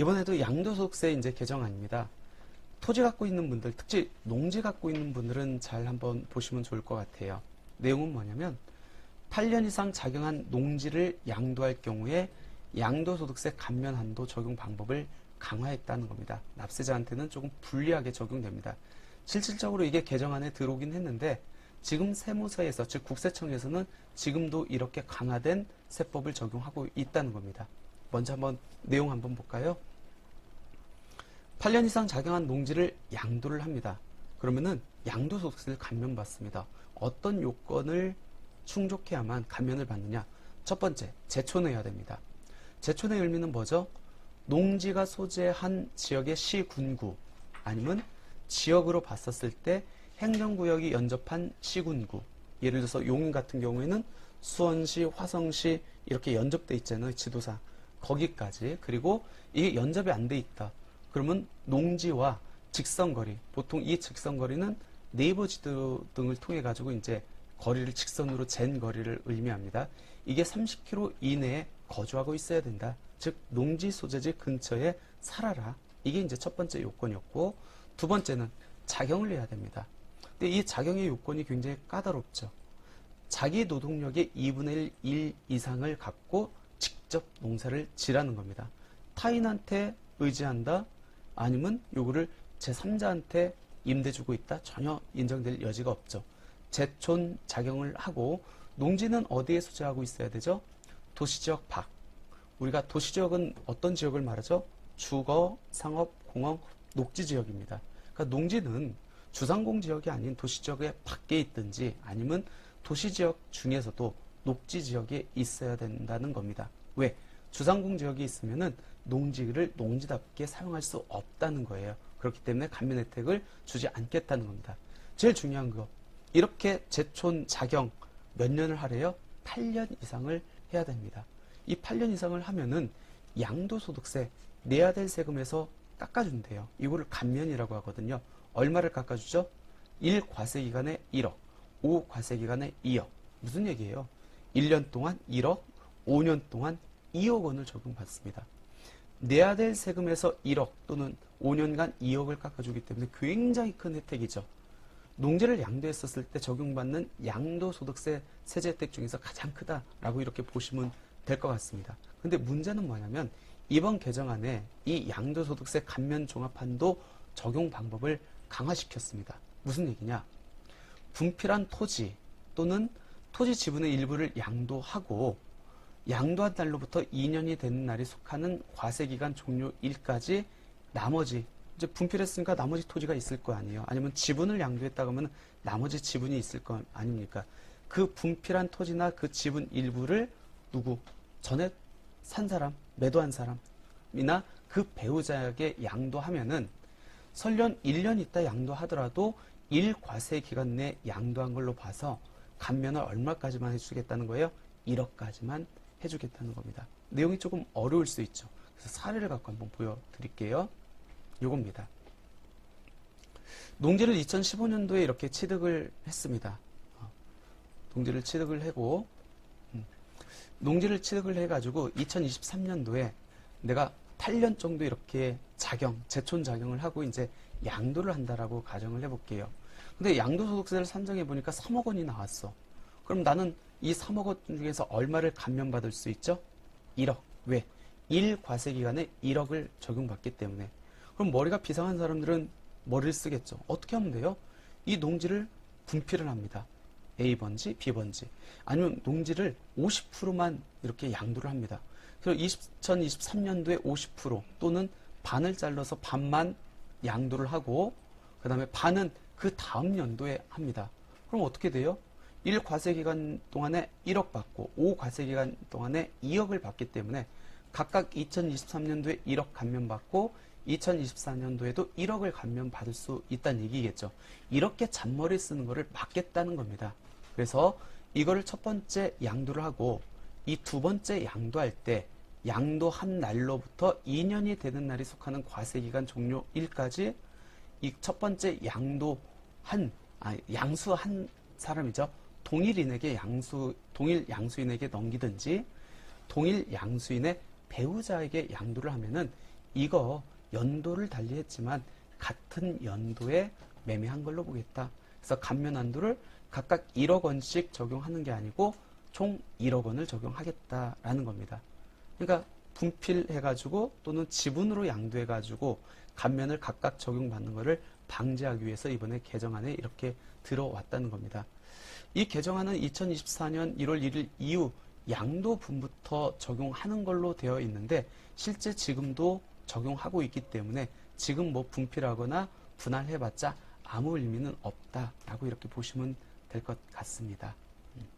이번에도 양도소득세 이제 개정안입니다. 토지 갖고 있는 분들, 특히 농지 갖고 있는 분들은 잘 한번 보시면 좋을 것 같아요. 내용은 뭐냐면 8년 이상 작용한 농지를 양도할 경우에 양도소득세 감면 한도 적용 방법을 강화했다는 겁니다. 납세자한테는 조금 불리하게 적용됩니다. 실질적으로 이게 개정안에 들어오긴 했는데 지금 세무서에서, 즉 국세청에서는 지금도 이렇게 강화된 세법을 적용하고 있다는 겁니다. 먼저 한번 내용 한번 볼까요? 8년 이상 작용한 농지를 양도를 합니다. 그러면은 양도소득세를 감면받습니다. 어떤 요건을 충족해야만 감면을 받느냐? 첫 번째, 제촌해야 됩니다. 제촌의 의미는 뭐죠? 농지가 소재한 지역의 시군구 아니면 지역으로 봤었을 때 행정구역이 연접한 시군구, 예를 들어서 용인 같은 경우에는 수원시, 화성시 이렇게 연접돼 있잖아요. 지도상. 거기까지. 그리고 이게 연접이 안 돼 있다. 그러면 농지와 직선거리, 보통 이 직선거리는 네이버 지도 등을 통해 가지고 이제 거리를 직선으로 잰 거리를 의미합니다. 이게 30km 이내에 거주하고 있어야 된다. 즉 농지 소재지 근처에 살아라. 이게 이제 첫 번째 요건이었고, 두 번째는 작용을 해야 됩니다. 근데 이 작용의 요건이 굉장히 까다롭죠. 자기 노동력의 2분의 1 이상을 갖고 직접 농사를 지라는 겁니다. 타인한테 의지한다? 아니면 요거를 제3자한테 임대 주고 있다? 전혀 인정될 여지가 없죠. 제촌 작용을 하고, 농지는 어디에 소재하고 있어야 되죠? 도시지역 밖. 우리가 도시지역은 어떤 지역을 말하죠? 주거, 상업, 공업, 녹지지역입니다. 그러니까 농지는 주상공지역이 아닌 도시지역의 밖에 있든지 아니면 도시지역 중에서도 녹지지역에 있어야 된다는 겁니다. 왜? 주상공지역이 있으면은 농지를 농지답게 사용할 수 없다는 거예요. 그렇기 때문에 감면 혜택을 주지 않겠다는 겁니다. 제일 중요한 거, 이렇게 제촌 작용 몇 년을 하래요? 8년 이상을 해야 됩니다. 이 8년 이상을 하면은 양도소득세 내야 될 세금에서 깎아준대요. 이거를 감면이라고 하거든요. 얼마를 깎아주죠? 1과세기간에 1억, 5과세기간에 2억. 무슨 얘기예요? 1년 동안 1억, 5년 동안 2억 원을 적용받습니다. 내야 될 세금에서 1억 또는 5년간 2억을 깎아주기 때문에 굉장히 큰 혜택이죠. 농지를 양도했었을 때 적용받는 양도소득세 세제 혜택 중에서 가장 크다라고 이렇게 보시면 될 것 같습니다. 근데 문제는 뭐냐면 이번 개정안에 이 양도소득세 감면 종합한도 적용 방법을 강화시켰습니다. 무슨 얘기냐? 분필한 토지 또는 토지 지분의 일부를 양도하고 양도한 날로부터 2년이 되는 날이 속하는 과세기간 종료일까지 나머지, 이제 분필했으니까 나머지 토지가 있을 거 아니에요. 아니면 지분을 양도했다고 하면 나머지 지분이 있을 거 아닙니까? 그 분필한 토지나 그 지분 일부를 누구? 전에 산 사람, 매도한 사람이나 그 배우자에게 양도하면은 설령 1년 있다 양도하더라도 1과세 기간 내 양도한 걸로 봐서 감면을 얼마까지만 해주겠다는 거예요? 1억까지만 해주겠다는 겁니다. 내용이 조금 어려울 수 있죠. 그래서 사례를 갖고 한번 보여드릴게요. 요겁니다. 농지를 2015년도에 이렇게 취득을 했습니다. 농지를 취득을 하고 농지를 취득을 해가지고 2023년도에 내가 8년 정도 이렇게 제촌 작용을 하고 이제 양도를 한다라고 가정을 해볼게요. 근데 양도소득세를 산정해 보니까 3억 원이 나왔어. 그럼 나는 이 3억 원 중에서 얼마를 감면받을 수 있죠? 1억. 왜? 1과세기간에 1억을 적용받기 때문에. 그럼 머리가 비상한 사람들은 머리를 쓰겠죠. 어떻게 하면 돼요? 이 농지를 분필을 합니다. A번지, B번지. 아니면 농지를 50%만 이렇게 양도를 합니다. 그래서 2023년도에 50% 또는 반을 잘라서 반만 양도를 하고 그 다음에 반은 그 다음 연도에 합니다. 그럼 어떻게 돼요? 1과세기간 동안에 1억 받고 5과세기간 동안에 2억을 받기 때문에 각각 2023년도에 1억 감면받고 2024년도에도 1억을 감면받을 수 있다는 얘기겠죠. 이렇게 잔머리 쓰는 거를 막겠다는 겁니다. 그래서 이거를 첫 번째 양도를 하고 이 두 번째 양도할 때 양도한 날로부터 2년이 되는 날이 속하는 과세기간 종료일까지 이 첫 번째 양수한 사람이죠. 동일 양수인에게 넘기든지 동일 양수인의 배우자에게 양도를 하면은 이거 연도를 달리했지만 같은 연도에 매매한 걸로 보겠다. 그래서 감면한도를 각각 1억 원씩 적용하는 게 아니고 총 1억 원을 적용하겠다라는 겁니다. 그러니까 분필해가지고 또는 지분으로 양도해가지고 감면을 각각 적용받는 것을 방지하기 위해서 이번에 개정안에 이렇게 들어왔다는 겁니다. 이 개정안은 2024년 1월 1일 이후 양도분부터 적용하는 걸로 되어 있는데 실제 지금도 적용하고 있기 때문에 지금 뭐 분필하거나 분할해봤자 아무 의미는 없다라고 이렇게 보시면 될 것 같습니다.